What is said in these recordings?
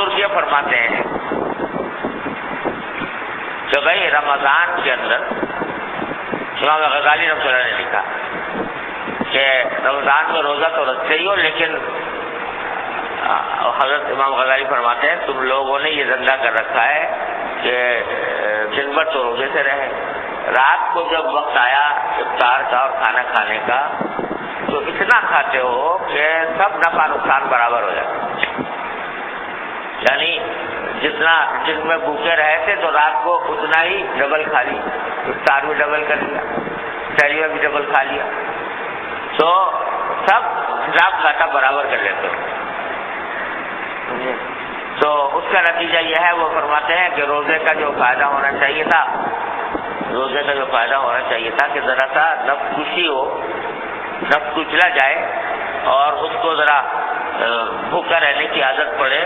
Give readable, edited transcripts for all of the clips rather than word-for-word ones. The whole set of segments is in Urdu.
بزرگ یہ فرماتے ہیں کہ بھائی رمضان کے اندر امام غزالی رحمۃ اللہ نے لکھا کہ رمضان میں روزہ تو رکھتے ہی ہو، لیکن حضرت امام غزالی فرماتے ہیں تم لوگوں نے یہ دھندا کر رکھا ہے کہ دن بھر تو روزے سے رہے، رات کو جب وقت آیا افطار کا اور کھانا کھانے کا تو اتنا کھاتے ہو کہ سب نفع نقصان برابر ہو جائے، یعنی جتنا دن میں بھوکے رہے تھے تو رات کو اتنا ہی ڈبل کھا لی، افطار بھی ڈبل کر لیا، سحری میں بھی ڈبل کھا لیا، تو سب حساب کھاتا برابر کر لیتے ہو۔ تو اس کا نتیجہ یہ ہے، وہ فرماتے ہیں کہ روزے کا جو فائدہ ہونا چاہیے تھا، روزے کا جو فائدہ ہونا چاہیے تھا کہ ذرا سا نفس خوشی ہو، نفس کچلا جائے اور اس کو ذرا بھوکا رہنے کی عادت پڑے،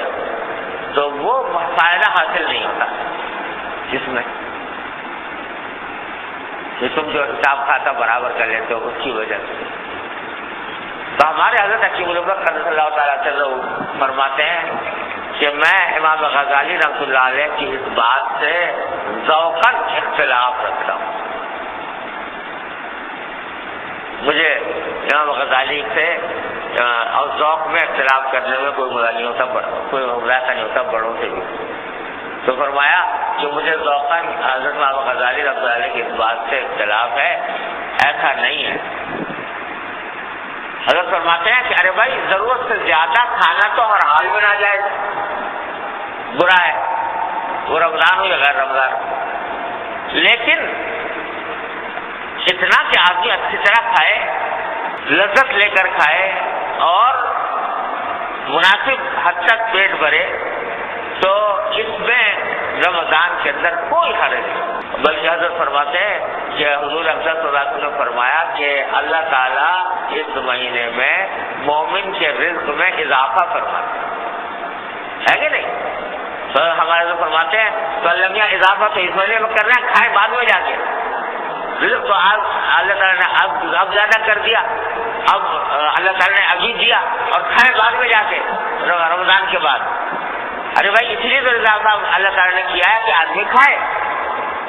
تو وہ فائدہ حاصل نہیں ہوتا جس میں کہ تم جو حساب کھاتا برابر کر لیتے ہو اس کی وجہ سے۔ تو ہمارے حضرت حکیم الامت قدس اللہ تعالیٰ عنہ فرماتے ہیں کہ میں امام غزالی رحمۃ اللہ علیہ کی اس بات سے ذوقاً اختلاف رکھتا ہوں، مجھے امام غزالی سے اور ذوق میں اختلاف کرنے میں کوئی مزہ نہیں ہوتا، کوئی مذاق نہیں ہوتا بڑوں سے بھی۔ تو فرمایا کہ مجھے ذوقاً حضرت امام غزالی رحمۃ اللہ علیہ کی اس بات سے اختلاف ہے، ایسا نہیں ہے۔ حضرت فرماتے ہیں کہ ارے بھائی ضرورت سے زیادہ کھانا تو ہر حال میں نہ جائے، برا ہے، وہ رمضان ہو یا غیر رمضان، لیکن اتنا کہ آدمی اچھی طرح کھائے، لذت لے کر کھائے اور مناسب حد تک پیٹ بھرے، تو اس میں رمضان کے اندر کوئی حرج نہیں۔ بلکہ حضرت فرماتے ہیں کہ حضور اقدس صلی اللہ علیہ وسلم نے فرمایا کہ اللہ تعالیٰ اس مہینے میں مومن کے رزق میں اضافہ فرماتے ہے کہ نہیں؟ تو ہمارے تو فرماتے ہیں تو اللہ اضافہ تو اس مہینے میں کر رہے ہیں، کھائے بعد میں جا کے، رزق تو اللہ تعالیٰ نے اب زیادہ کر دیا، اب اللہ تعالیٰ نے ابھی دیا اور کھائے بعد میں جا کے رمضان کے بعد۔ ارے بھائی اس لیے تو اضافہ اللہ تعالیٰ نے کیا ہے کہ آدمی کھائے،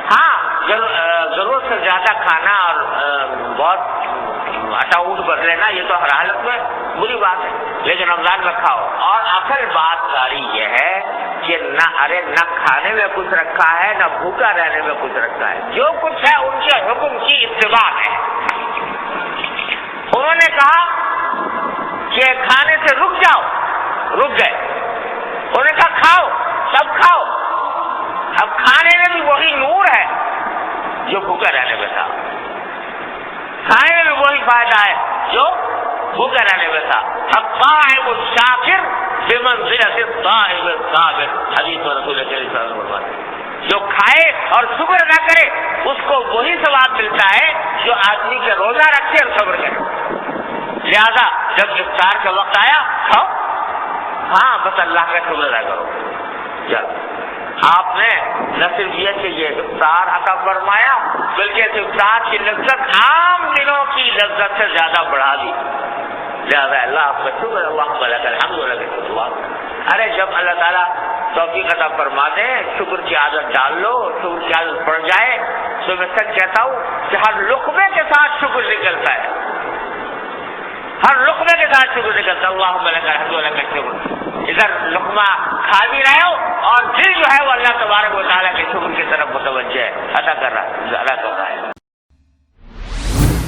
ہاں ضرورت سے زیادہ کھانا اور بہت اٹا اونٹ بھر لینا یہ تو ہر حالت میں بری بات ہے، لیکن رمضان میں کھاؤ۔ اور اصل بات ساری یہ ہے کہ نہ کھانے میں کچھ رکھا ہے، نہ بھوکا رہنے میں کچھ رکھا ہے، جو کچھ ہے ان کے حکم کی اتباع ہے۔ انہوں نے کہا کہ کھانے سے رک جاؤ، رک گئے، انہوں نے کہا کھاؤ، سب کھاؤ۔ اب کھانے میں بھی وہی نور ہے جو بھوکا رہنے میں تھا، کھانے میں بھی وہی فائدہ ہے جو بھوکا رہنے میں تھا۔ اب قائم الشاکر بمنزلۃ الصائم الصابر، حدیث میں رسول اللہ صلی اللہ علیہ وسلم، جو کھائے اور شکر نہ کرے اس کو وہی ثواب ملتا ہے جو آدمی کے روزہ رکھے اور صبر کرے۔ لہذا جب افطار کا وقت آیا کھاؤ، ہاں بس اللہ کا شکر ادا کرو۔ چلو آپ نے نہ صرف یہ کہ یہ افطار عطا فرمایا بلکہ اس افطار کی لذت عام دنوں کی لذت سے زیادہ بڑھا دی، لہٰذا اللہ آپ کا شکر، اللہ لک الحمد ولک الشکر۔ ارے جب اللہ تعالیٰ توفیق عطا فرما دے، شکر کی عادت ڈال لو، شکر کی عادت پڑ جائے تو میں سچ کہتا ہوں کہ ہر لقمے کے ساتھ شکر نکلتا ہے، ہر لقمے کے ساتھ شکر نکلتا ہے۔ اللہم لک الحمد ولک الشکر۔ ادھر لقمہ کھا بھی رہے ہو